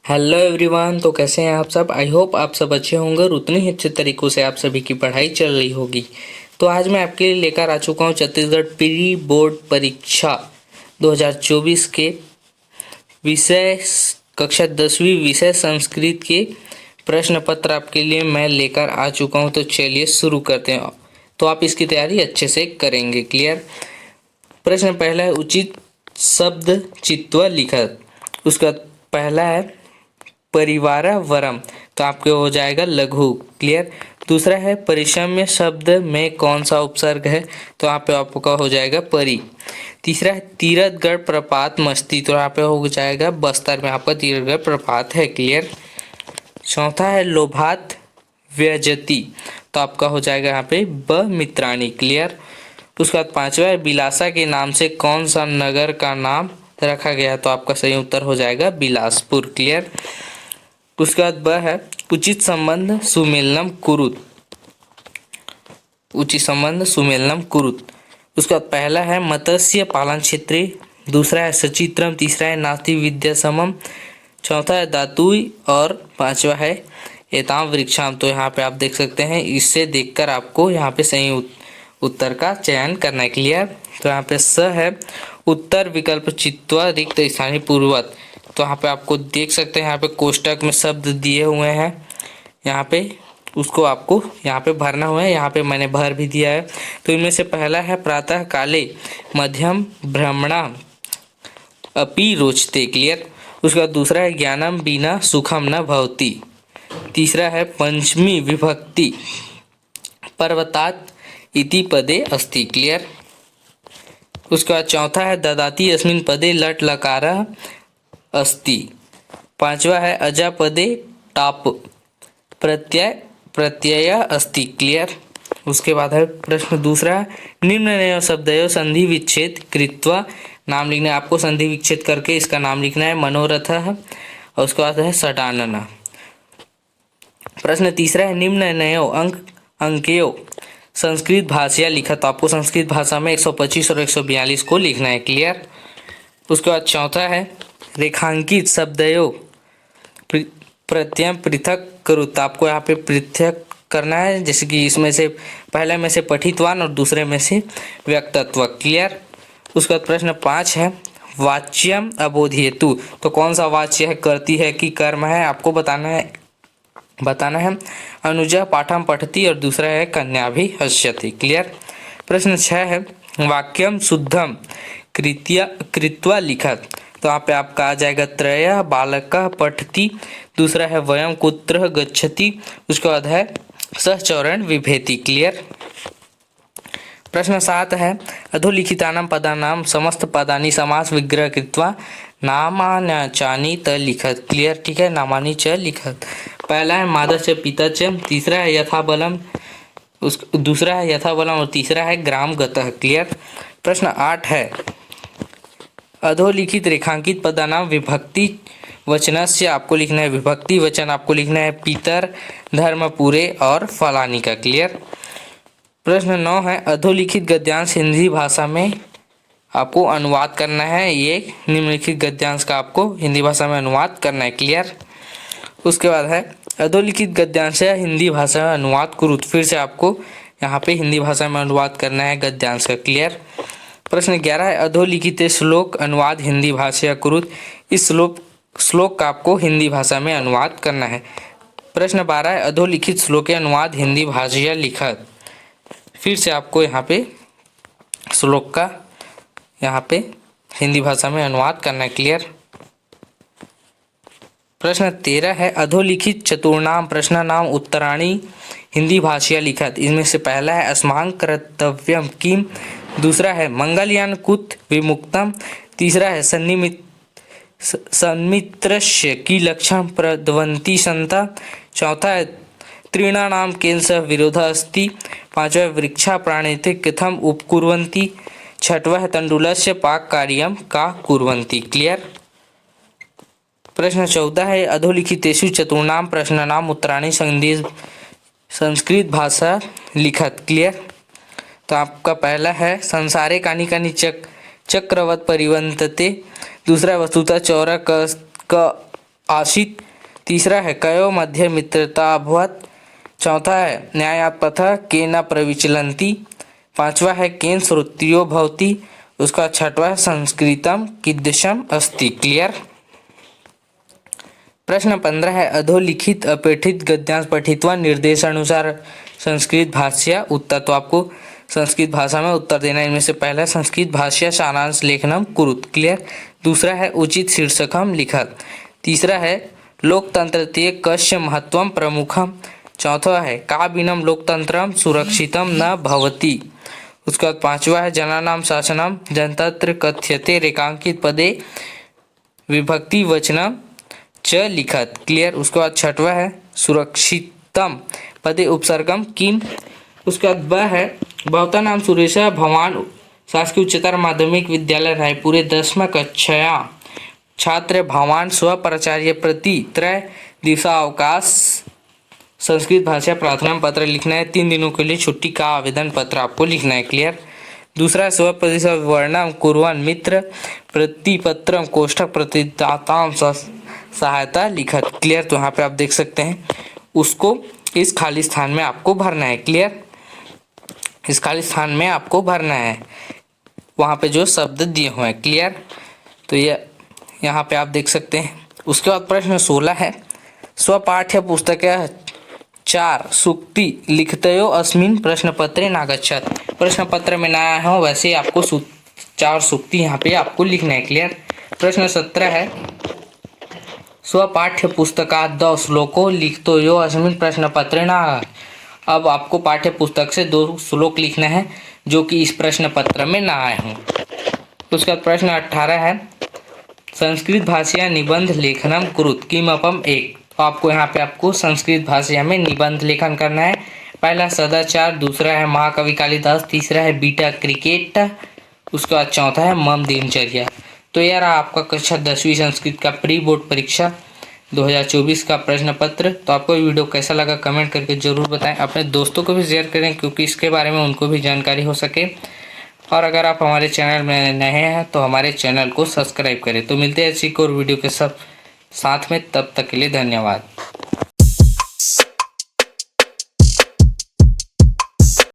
Hello everyone. तो कैसे हैं आप सब? आई होप आप सब अच्छे होंगे और उतने ही अच्छे तरीक़ों से आप सभी की पढ़ाई चल रही होगी। तो आज मैं आपके लिए लेकर आ चुका हूं छत्तीसगढ़ प्री बोर्ड परीक्षा 2024 के विषय कक्षा 10वीं विषय संस्कृत के प्रश्न पत्र आपके लिए मैं लेकर आ चुका हूं। तो चलिए शुरू करते हैं। तो आप इसकी तैयारी अच्छे से करेंगे। क्लियर। प्रश्न पहला है, उचित शब्द चित्वा लिखत। उसका पहला है परिवारवरम, तो आपके हो जाएगा लघु। क्लियर। दूसरा है परिशम्य शब्द में कौन सा उपसर्ग है, तो यहाँ पे आपका हो जाएगा परि। तीसरा है तीरथगढ़ प्रपात मस्ती, तो यहाँ पे हो जाएगा बस्तर में आपका तीरथगढ़ प्रपात है। क्लियर। चौथा है लोभात व्यजति, तो आपका हो जाएगा यहाँ पे ब मित्राणी। क्लियर। उसके बाद पांचवा है बिलासा के नाम से कौन सा नगर का नाम रखा गया, तो आपका सही उत्तर हो जाएगा बिलासपुर। क्लियर। उसके बाद ब है उचित संबंध सुमेलनम कुरुत। उचित संबंध सुमेलनम कुरुत। उसका पहला है मत्स्य पालन क्षेत्र, दूसरा है सचित्रम, तीसरा है नास्ति विद्या समम, चौथा है दातुई और पांचवा है एताम वृक्षाम। तो यहाँ पे आप देख सकते हैं, इससे देखकर आपको यहाँ पे सही उत्तर का चयन करना है। क्लियर। तो यहाँ पे स है उत्तर विकल्प चित्वा रिक्त स्थानीय पूर्वत, तो यहाँ पे आपको देख सकते हैं, यहाँ पे कोष्टक में शब्द दिए हुए हैं, यहाँ पे उसको आपको यहाँ पे भरना हुआ है। यहाँ पे मैंने भर भी दिया है। तो इनमें से पहला है प्रातः काले मध्यम भ्रमणा अपि रोचते। क्लियर। उसका दूसरा है ज्ञानम बिना सुखम न भवति। तीसरा है पंचमी विभक्ति पर्वतात इति पदे अस्ति। क्लियर। उसके बाद चौथा है ददाति अस्मिन् पदे लट लकारः अस्ति। पांचवा है अजापदे टाप प्रत्यय अस्ति। क्लियर। उसके बाद है प्रश्न दूसरा, निम्न शब्दयोः संधि विच्छेद कृत्वा नाम लिखना है। आपको संधि विच्छेद करके इसका नाम लिखना है मनोरथः, और उसके बाद है षडानना। प्रश्न तीसरा है निम्नयो अंकयो संस्कृत भाषा लिखा, तो आपको संस्कृत भाषा में 125 और 142 को लिखना है। क्लियर। उसके बाद चौथा है रेखांकित शब्दयों प्रत्यय पृथक करो, तो आपको यहाँ पे पृथक करना है, जैसे कि इसमें से पहले में से पठितवान और दूसरे में से व्यक्तत्व। क्लियर। उसका प्रश्न 5 है वाच्यम अबोधयतु, तो कौन सा वाच्य है, करती है कि कर्म है, आपको बताना है। अनुजा पाठम पठती और दूसरा है कन्या भी हस्यति। क्लियर। प्रश्न 6 है वाक्यम शुद्धम कृत्वा लिखत, तो यहाँ पे आपका आ जाएगा त्रय बालक पठती, दूसरा है वयम कुत्र गच्छति, उसके बाद है सहचरण विभेति। क्लियर। प्रश्न 7 है अधोलिखितानां पदानां समस्त पदानि समास विग्रह कृत्वा नामान्याचानि त लिखत। क्लियर। ठीक है, नामानि च लिखत। पहला है माता च पिता च, तीसरा है यथाबलम, दूसरा है यथाबलम और तीसरा है ग्राम गतः। क्लियर। प्रश्न 8 है अधोलिखित रेखांकित पदानाम विभक्ति वचन से आपको लिखना है, विभक्ति वचन आपको लिखना है पितर धर्मपुरे और फलानी का। क्लियर। प्रश्न 9 है अधोलिखित गद्यांश हिंदी भाषा में आपको अनुवाद करना है। ये निम्नलिखित गद्यांश का आपको हिंदी भाषा में अनुवाद करना है। क्लियर। उसके बाद है अधोलिखित गद्यांश हिंदी भाषा में अनुवाद कुरुत, फिर से आपको यहाँ पे हिंदी भाषा में अनुवाद करना है गद्यांश का। क्लियर। प्रश्न 11 है अधोलिखित श्लोक अनुवाद हिंदी भाषा कुरुत, इस श्लोक का आपको हिंदी भाषा में अनुवाद करना है। प्रश्न 12 है अधोलिखित श्लोक के अनुवाद हिंदी भाषा लिखत, फिर से आपको यहाँ पे श्लोक का यहाँ पे हिंदी भाषा में अनुवाद करना है। क्लियर। प्रश्न 13 है अधोलिखित चतुर्नाम प्रश्नानाम उत्तराणी हिंदी भाषा लिखत, इसमें से पहला है अस्माकं कर्तव्यम किम, दूसरा है मंगलयान कुत विमुक्तम, तीसरा है सन्मित्रस्य की लक्षण प्रदवंती संता, चौथा है त्रीणानाम केन सह विरोधः अस्ति, पांचवा है वृक्षा प्राणेते कथम उपकुर्वन्ति, छठवा है तंडुलस्य पाक कार्यम का कुर्वन्ति। क्लियर। प्रश्न 14 है अधोलिखितेषु चतुर्णाम प्रश्नानाम उत्तराणी संस्कृत भाषा लिखत। क्लियर। तो आपका पहला है संसारे कानि कानि चक्रवत परिवर्तते। दूसरा वस्तुतः चौरा क आशित। तीसरा है कयो मध्य मित्रता अभवत। चौथा है न्यायात् पथः के न प्रविचलन्ति। पांचवा है केन श्रुत्यो भवति। उसका छठवा है संस्कृतम कीदृशम अस्ति। क्लियर। प्रश्न 15 है अधोलिखित अपेक्षित गद्यांश पठित्वा निर्देशानुसार संस्कृत भाषा उत्तर। तो आपको संस्कृत भाषा में उत्तर देना। इनमें से पहला संस्कृत भाषा सारांश लेखनम कुरुत। क्लियर। दूसरा है उचित शीर्षकम लिखत। तीसरा है लोकतंत्रते कस्य महत्वम प्रमुखम। चौथा है काबिनम लोकतंत्रम सुरक्षितम न भवति। उसके बाद पांचवा है जनानाम शासनम जनतंत्र कथ्यते रेखांकित पदे विभक्ति वचनम च लिखत। क्लियर। उसके बाद छठवा है सुरक्षितम पदे उपसर्गम किम। उसके बाद ब है भवता नाम सुरेशा भवान शासकीय उच्चतर माध्यमिक विद्यालय रायपुरे 10वीं कक्षाया छात्र भवान स्व प्राचार्य प्रति त्रय दिवसावकाश संस्कृत भाषा प्रार्थना पत्र लिखना है। 3 दिनों के लिए छुट्टी का आवेदन पत्र आपको लिखना है। क्लियर। दूसरा स्व प्रतिशत विवरणम कुर्वन् मित्र प्रतिपत्रम कोष्ठक प्रतिदाताम सहायता लिखत। क्लियर। तो यहाँ पे आप देख सकते हैं उसको इस खाली स्थान में आपको भरना है। क्लियर। इस खाली स्थान में आपको भरना है वहाँ पे जो शब्द दिए हुए हैं। क्लियर। तो ये यहाँ पे आप देख सकते हैं। उसके बाद प्रश्न 16 है स्वपाठ्य पुस्तक 4 सूक्ति लिखतयो अस्मिन् प्रश्न पत्रे नागच्छत। प्रश्न पत्र में ना आया हो वैसे आपको 4 सूक्ति यहाँ पे आपको लिखना है। क्लियर। प्रश्न 17 है स्वपाठ्य पुस्तकात् 2 श्लोको लिखतयो अस्मिन् प्रश्न पत्रे ना। अब आपको पाठ्य पुस्तक से 2 श्लोक लिखना है जो कि इस प्रश्न पत्र में ना आए हों। उसके बाद प्रश्न 18 है संस्कृत भाषा निबंध लेखनम कुरुत किमपम 1। तो आपको यहाँ पे आपको संस्कृत भाषा में निबंध लेखन करना है। पहला सदाचार, दूसरा है महाकवि कालिदास, तीसरा है बीटा क्रिकेट, उसके बाद चौथा है मम दिनचर्या। तो यार आपका कक्षा 10वीं संस्कृत का प्री बोर्ड परीक्षा 2024 का प्रश्न पत्र। तो आपको ये वीडियो कैसा लगा कमेंट करके ज़रूर बताएं। अपने दोस्तों को भी शेयर करें क्योंकि इसके बारे में उनको भी जानकारी हो सके। और अगर आप हमारे चैनल में नए हैं तो हमारे चैनल को सब्सक्राइब करें। तो मिलते हैं ऐसी एक और वीडियो के साथ में, तब तक के लिए धन्यवाद।